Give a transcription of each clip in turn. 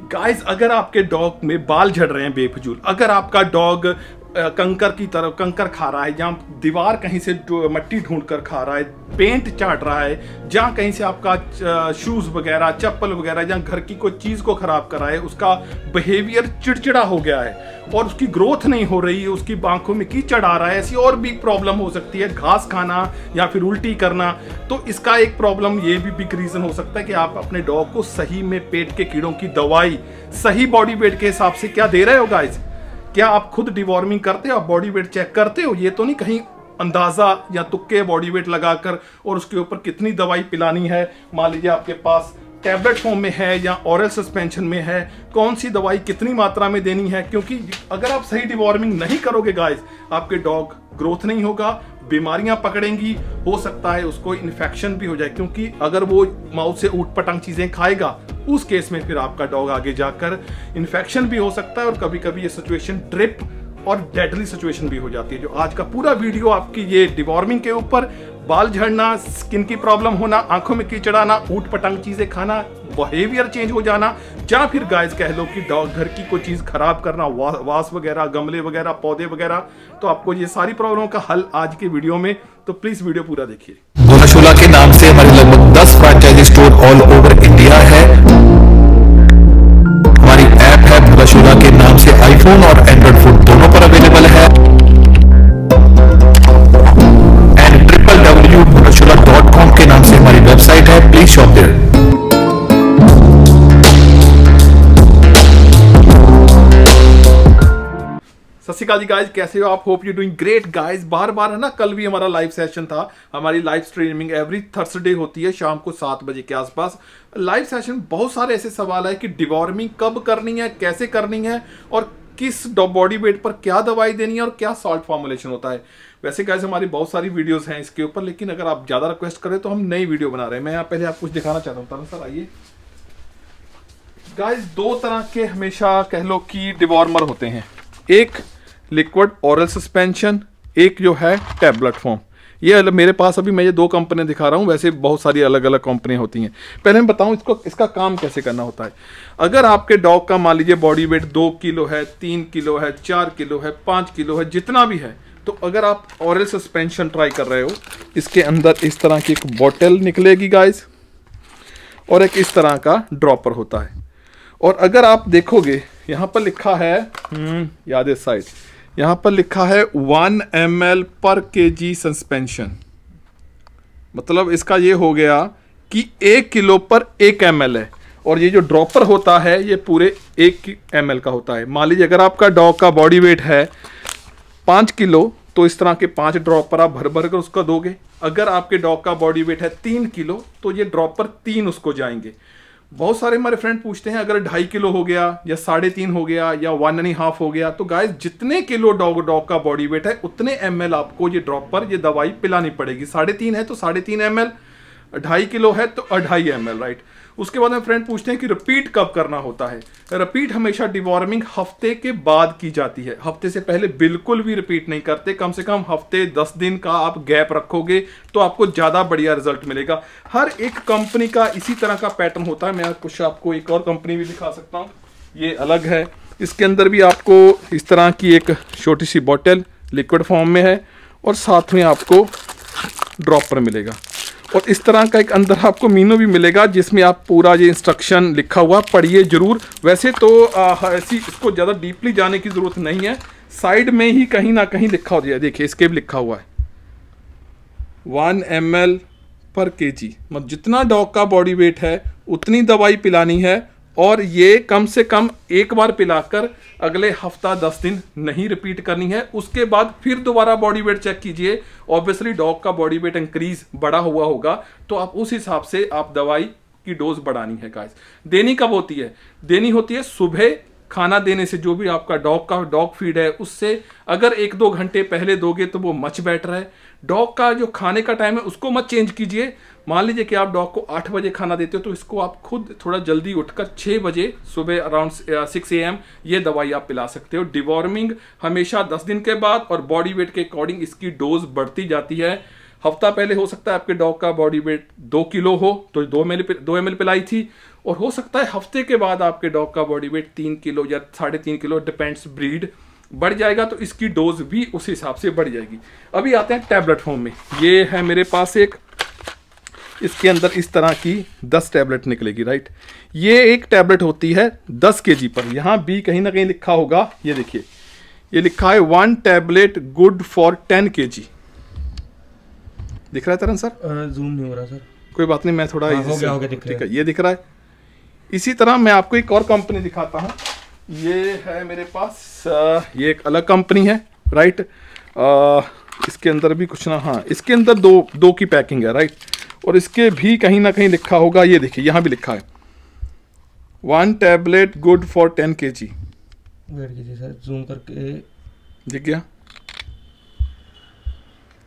Guys, अगर आपके dog में बाल झड़ रहे हैं बेफजूल, अगर आपका डॉग कंकर की तरफ कंकर खा रहा है, जहाँ दीवार कहीं से मट्टी ढूंढ कर खा रहा है, पेंट चाट रहा है, जहाँ कहीं से आपका शूज वगैरह चप्पल वगैरह जहाँ घर की कोई चीज़ को खराब कर रहा है, उसका बिहेवियर चिड़चिड़ा हो गया है और उसकी ग्रोथ नहीं हो रही है, उसकी आंखों में कीचड़ आ रहा है, ऐसी और भी प्रॉब्लम हो सकती है, घास खाना या फिर उल्टी करना। तो इसका एक प्रॉब्लम ये भी बिग रीज़न हो सकता है कि आप अपने डॉग को सही में पेट के कीड़ों की दवाई सही बॉडी वेट के हिसाब से क्या दे रहे हो गाइस। क्या आप खुद डिवॉर्मिंग करते हो, आप बॉडी वेट चेक करते हो? ये तो नहीं कहीं अंदाजा या तुक्के बॉडी वेट लगाकर और उसके ऊपर कितनी दवाई पिलानी है, मान लीजिए आपके पास टैबलेट फॉर्म में है या ऑरल सस्पेंशन में है, कौन सी दवाई कितनी मात्रा में देनी है। क्योंकि अगर आप सही डिवॉर्मिंग नहीं करोगे गाइस, आपके डॉग ग्रोथ नहीं होगा, बीमारियां पकड़ेंगी, हो सकता है उसको इन्फेक्शन भी हो जाए। क्योंकि अगर वो माउथ से ऊट पटांग चीजें खाएगा, उस केस में फिर आपका डॉग आगे जाकर इन्फेक्शन भी हो सकता है और कभी कभी ये सिचुएशन ड्रिप और डेडली सिचुएशन भी हो जाती है। जो आज का पूरा वीडियो आपकी ये डिवॉर्मिंग के ऊपर, बाल झड़ना, स्किन की प्रॉब्लम होना, आंखों में कीचड़ आना, ऊट पटांग चीजें खाना, बिहेवियर चेंज हो जाना, या फिर गाइस कह लो कि डॉग घर की कोई चीज खराब करना, वास वगैरह, गमले वगैरह, पौधे वगैरह, तो आपको ये सारी प्रॉब्लम का हल आज के वीडियो में, तो प्लीज वीडियो पूरा देखिए। भुनाशुला के नाम से हमारे लगभग 10 franchise store all over India है। हमारी ऐप है भुनाशुला के नाम से, आईफोन और एंड्रॉइड फोन दोनों पर अवेलेबल है। एंड www.bhunashula.com के नाम से हमारी वेबसाइट है, प्लीज शॉप देयर। सत श्री अकाल जी गाइज, कैसे हो आप? Hope you doing great guys. बार बार है ना, कल भी हमारा लाइव सेशन था। हमारी लाइव स्ट्रीमिंग एवरी थर्सडे होती है शाम को 7 बजे के आसपास। लाइव सेशन बहुत सारे ऐसे सवाल है कि डिवॉर्मिंग कब करनी है, कैसे करनी है और किस बॉडी वेट पर क्या दवाई देनी है और क्या सॉल्ट फॉर्मुलेशन होता है। वैसे गाइज हमारी बहुत सारी वीडियोस हैं इसके ऊपर, लेकिन अगर आप ज्यादा रिक्वेस्ट करें तो हम नई वीडियो बना रहे हैं। मैं यहाँ पहले आपको कुछ दिखाना चाहता हूँ। सर आइए गाइज, 2 तरह के हमेशा कह लो कि डिवॉर्मर होते हैं, एक लिक्विड ऑरल सस्पेंशन, एक जो है टैबलेट फॉर्म। ये मेरे पास अभी मैं ये 2 कंपनियां दिखा रहा हूँ, वैसे बहुत सारी अलग अलग कंपनियां होती हैं। पहले मैं बताऊं इसका काम कैसे करना होता है। अगर आपके डॉग का मान लीजिए बॉडी वेट 2 किलो है, 3 किलो है, 4 किलो है, 5 किलो है, जितना भी है, तो अगर आप ऑरल सस्पेंशन ट्राई कर रहे हो, इसके अंदर इस तरह की एक बॉटल निकलेगी गाइस और एक इस तरह का ड्रॉपर होता है। और अगर आप देखोगे यहाँ पर लिखा है, याद है साइड, यहाँ पर लिखा है 1 ml पर kg सस्पेंशन। मतलब इसका ये हो गया कि 1 किलो पर 1 ml है और ये जो ड्रॉपर होता है ये पूरे 1 ml का होता है। मान लीजिए अगर आपका डॉग का बॉडी वेट है 5 किलो तो इस तरह के 5 ड्रॉपर आप भर भर कर उसका दोगे। अगर आपके डॉग का बॉडी वेट है 3 किलो तो ये ड्रॉपर 3 उसको जाएंगे। बहुत सारे हमारे फ्रेंड पूछते हैं अगर 2.5 किलो हो गया या 3.5 हो गया या 1.5 हो गया, तो गाइस जितने किलो डॉग का बॉडी वेट है उतने ml आपको ये ड्रॉपर ये दवाई पिलानी पड़ेगी। 3.5 है तो 3.5 ml, 2.5 किलो है तो 2.5 ml, राइट। उसके बाद में फ्रेंड पूछते हैं कि रिपीट कब करना होता है। रिपीट हमेशा डिवॉर्मिंग हफ्ते के बाद की जाती है, हफ्ते से पहले बिल्कुल भी रिपीट नहीं करते। कम से कम हफ्ते 10 दिन का आप गैप रखोगे तो आपको ज्यादा बढ़िया रिजल्ट मिलेगा। हर एक कंपनी का इसी तरह का पैटर्न होता है। मैं कुछ आपको एक और कंपनी भी दिखा सकता हूँ, ये अलग है। इसके अंदर भी आपको इस तरह की एक छोटी सी बॉटल लिक्विड फॉर्म में है और साथ में आपको ड्रॉपर मिलेगा और इस तरह का एक अंदर आपको मीनू भी मिलेगा जिसमें आप पूरा ये इंस्ट्रक्शन लिखा हुआ पढ़िए जरूर। वैसे तो ऐसी इसको ज़्यादा डीपली जाने की ज़रूरत नहीं है, साइड में ही कहीं ना कहीं लिखा होता है। देखिए इसके भी लिखा हुआ है 1 ml पर kg, मतलब जितना डॉग का बॉडी वेट है उतनी दवाई पिलानी है और ये कम से कम एक बार पिलाकर अगले हफ्ता 10 दिन नहीं रिपीट करनी है। उसके बाद फिर दोबारा बॉडी वेट चेक कीजिए। ऑब्वियसली डॉग का बॉडी वेट इंक्रीज बढ़ा हुआ होगा तो आप उस हिसाब से आप दवाई की डोज बढ़ानी है गाइस। देनी कब होती है? देनी होती है सुबह खाना देने से, जो भी आपका डॉग फीड है उससे अगर 1-2 घंटे पहले दोगे तो वो मच बेटर है। डॉग का जो खाने का टाइम है उसको मत चेंज कीजिए। मान लीजिए कि आप डॉग को 8 बजे खाना देते हो तो इसको आप खुद थोड़ा जल्दी उठकर 6 बजे सुबह अराउंड 6 AM ये दवाई आप पिला सकते हो। डिवॉर्मिंग हमेशा 10 दिन के बाद और बॉडी वेट के अकॉर्डिंग इसकी डोज बढ़ती जाती है। हफ्ता पहले हो सकता है आपके डॉग का बॉडी वेट 2 किलो हो तो 2 ml पिलाई थी, और हो सकता है हफ्ते के बाद आपके डॉग का बॉडी वेट 3 किलो या 3.5 किलो, डिपेंड्स ब्रीड, बढ़ जाएगा, तो इसकी डोज भी उस हिसाब से बढ़ जाएगी। अभी आते हैं टैबलेट फॉर्म में। ये है मेरे पास एक, इसके अंदर इस तरह की 10 टैबलेट निकलेगी, राइट। ये एक टैबलेट होती है 10 kg पर। यहाँ भी कहीं ना कहीं लिखा होगा, ये देखिए, ये लिखा है 1 टैबलेट गुड फॉर 10 kg। दिख रहा है तरन सर? जूम नहीं हो रहा सर। कोई बात नहीं, मैं थोड़ा हो गया दिख ठीक है, ये दिख रहा है। इसी तरह मैं आपको एक और कंपनी दिखाता हूँ। ये है मेरे पास, ये एक अलग कंपनी है, राइट। इसके अंदर भी कुछ ना, हाँ, इसके अंदर दो की पैकिंग है, राइट। और इसके भी कहीं ना कहीं लिखा होगा, ये देखिए यहाँ भी लिखा है 1 tablet good for 10 kg। Wait कीजिए सर, जूम करके दिख गया।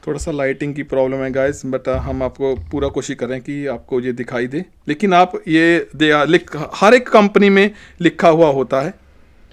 थोड़ा सा लाइटिंग की प्रॉब्लम है गाइस, बट हम आपको पूरा कोशिश करें कि आपको ये दिखाई दे। लेकिन आप ये हर एक कंपनी में लिखा हुआ होता है,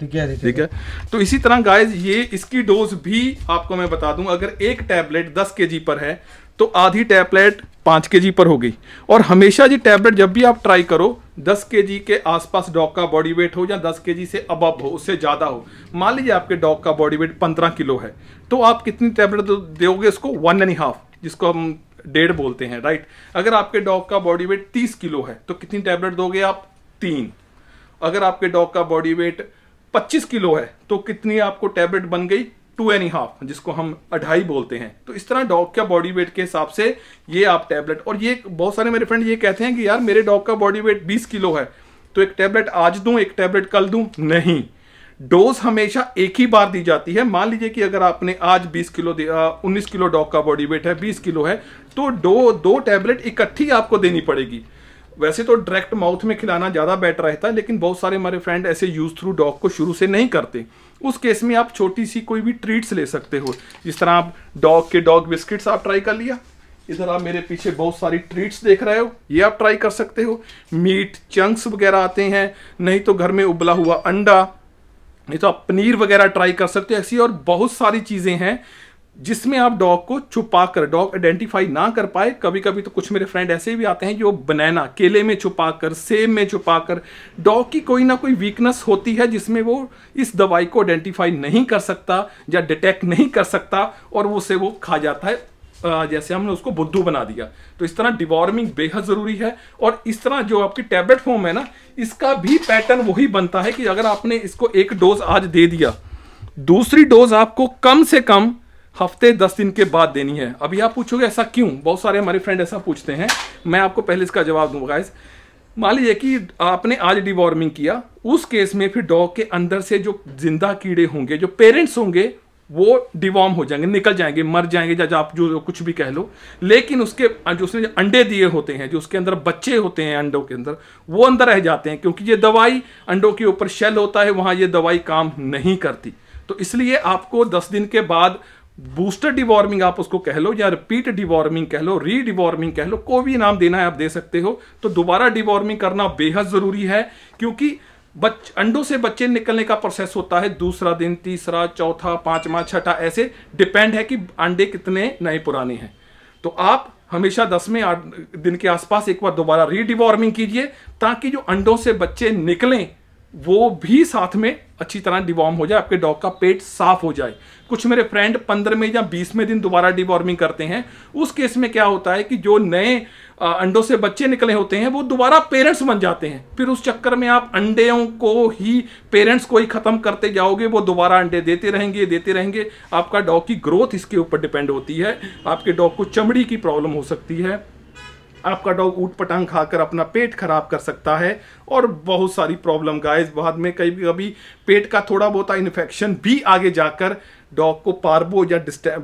ठीक है। तो इसी तरह गाइस, ये इसकी डोज भी आपको मैं बता दूं, अगर एक टैबलेट 10 kg पर है तो आधी टैबलेट 5 kg पर हो गई। और हमेशा जी टैबलेट जब भी आप ट्राई करो, 10 kg के आसपास डॉग का बॉडी वेट हो या 10 kg से अबव हो, उससे ज़्यादा हो। मान लीजिए आपके डॉग का बॉडी वेट 15 किलो है, तो आप कितनी टैबलेट दोगे उसको? 1.5, जिसको हम 1.5 बोलते हैं, राइट। अगर आपके डॉग का बॉडी वेट 30 किलो है तो कितनी टैबलेट दोगे आप? 3। अगर आपके डॉग का बॉडी वेट 25 किलो है तो कितनी आपको टैबलेट बन गई? 2.5, जिसको हम 2.5 बोलते हैं। तो इस तरह डॉग का बॉडी वेट के हिसाब से ये आप टैबलेट, और ये बहुत सारे मेरे फ्रेंड ये कहते हैं कि यार मेरे डॉग का बॉडी वेट 20 किलो है तो एक टैबलेट आज दूं, एक टैबलेट कल दूं। नहीं, डोज हमेशा एक ही बार दी जाती है। मान लीजिए कि अगर आपने आज 20 किलो 19 किलो डॉग का बॉडी वेट है, 20 किलो है, तो दो टैबलेट इकट्ठी आपको देनी पड़ेगी। वैसे तो डायरेक्ट माउथ में खिलाना ज़्यादा बेटर रहता है, लेकिन बहुत सारे हमारे फ्रेंड ऐसे यूज थ्रू डॉग को शुरू से नहीं करते। उस केस में आप छोटी सी कोई भी ट्रीट्स ले सकते हो, जिस तरह आप डॉग बिस्किट्स आप ट्राई कर लिया। इधर आप मेरे पीछे बहुत सारी ट्रीट्स देख रहे हो, ये आप ट्राई कर सकते हो। मीट चंक्स वगैरह आते हैं, नहीं तो घर में उबला हुआ अंडा, नहीं तो आप पनीर वगैरह ट्राई कर सकते हो। ऐसी और बहुत सारी चीज़ें हैं जिसमें आप डॉग को छुपा कर, डॉग आइडेंटिफाई ना कर पाए। कभी कभी तो कुछ मेरे फ्रेंड ऐसे भी आते हैं जो बनाना, केले में छुपा कर, सेब में छुपा कर, डॉग की कोई ना कोई वीकनेस होती है जिसमें वो इस दवाई को आइडेंटिफाई नहीं कर सकता या डिटेक्ट नहीं कर सकता, और उसे वो खा जाता है, जैसे हमने उसको बुद्धू बना दिया। तो इस तरह डिवॉर्मिंग बेहद ज़रूरी है। और इस तरह जो आपकी टैबलेट फॉर्म है ना, इसका भी पैटर्न वही बनता है कि अगर आपने इसको एक डोज आज दे दिया, दूसरी डोज आपको कम से कम हफ्ते 10 दिन के बाद देनी है। अभी आप पूछोगे ऐसा क्यों? बहुत सारे हमारे फ्रेंड ऐसा पूछते हैं, मैं आपको पहले इसका जवाब दूंगा गाइस। मान लीजिए कि आपने आज डिवॉर्मिंग किया, उस केस में फिर डॉग के अंदर से जो जिंदा कीड़े होंगे, जो पेरेंट्स होंगे, वो डिवॉर्म हो जाएंगे, निकल जाएंगे, मर जाएंगे, या आप जो कुछ भी कह लो। लेकिन उसके जो उसने जो अंडे दिए होते हैं, जो उसके अंदर बच्चे होते हैं अंडों के अंदर, वो अंदर रह जाते हैं, क्योंकि ये दवाई अंडों के ऊपर शेल होता है, वहां ये दवाई काम नहीं करती। तो इसलिए आपको 10 दिन के बाद बूस्टर डिवॉर्मिंग आप उसको कह लो, या रिपीट डिवॉर्मिंग कह लो, री डिवॉर्मिंग कह लो, कोई भी नाम देना है आप दे सकते हो। तो दोबारा डिवॉर्मिंग करना बेहद जरूरी है, क्योंकि अंडों से बच्चे निकलने का प्रोसेस होता है दूसरा दिन, तीसरा, चौथा, पांचवा, छठा, ऐसे डिपेंड है कि अंडे कितने नए पुराने हैं। तो आप हमेशा 10वें दिन के आसपास एक बार दोबारा री डिवॉर्मिंग कीजिए, ताकि जो अंडों से बच्चे निकलें वो भी साथ में अच्छी तरह डिवॉर्म हो जाए, आपके डॉग का पेट साफ हो जाए। कुछ मेरे फ्रेंड 15वें या 20वें दिन दोबारा डिवॉर्मिंग करते हैं। उस केस में क्या होता है कि जो नए अंडों से बच्चे निकले होते हैं वो दोबारा पेरेंट्स बन जाते हैं। फिर उस चक्कर में आप अंडों को ही, पेरेंट्स को ही खत्म करते जाओगे, वो दोबारा अंडे देते रहेंगे। आपका डॉग की ग्रोथ इसके ऊपर डिपेंड होती है। आपके डॉग को चमड़ी की प्रॉब्लम हो सकती है, आपका डॉग ऊट पटांग खाकर अपना पेट खराब कर सकता है, और बहुत सारी प्रॉब्लम गाइस। बाद में कभी पेट का थोड़ा बहुत इन्फेक्शन भी आगे जाकर डॉग को पार्बो या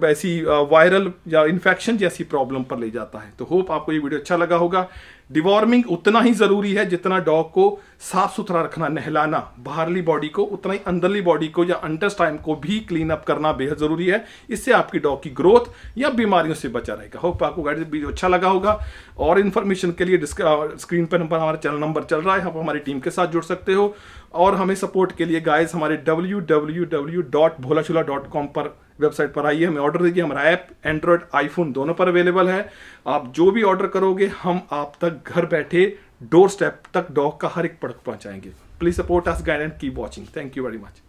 ऐसी वायरल या इन्फेक्शन जैसी प्रॉब्लम पर ले जाता है। तो होप आपको ये वीडियो अच्छा लगा होगा। डिवॉर्मिंग उतना ही जरूरी है जितना डॉग को साफ सुथरा रखना, नहलाना, बाहरली बॉडी को, उतना ही अंदरली बॉडी को या इंटेस्टाइन को भी क्लीन अप करना बेहद जरूरी है। इससे आपकी डॉग की ग्रोथ या बीमारियों से बचा रहेगा। होप आपको गाइस वीडियो अच्छा लगा होगा। और इन्फॉर्मेशन के लिए स्क्रीन पर नंबर, हमारा चैनल नंबर चल रहा है, आप हमारी टीम के साथ जुड़ सकते हो। और हमें सपोर्ट के लिए गाइस हमारे www.bholachula.com पर वेबसाइट पर आइए, हमें ऑर्डर दीजिए। हमारा ऐप एंड्रॉयड आईफोन दोनों पर अवेलेबल है। आप जो भी ऑर्डर करोगे हम आप तक घर बैठे डोर स्टेप तक डॉग का हर एक प्रोडक्ट पहुंचाएंगे। Please support us guide and keep watching. Thank you very much.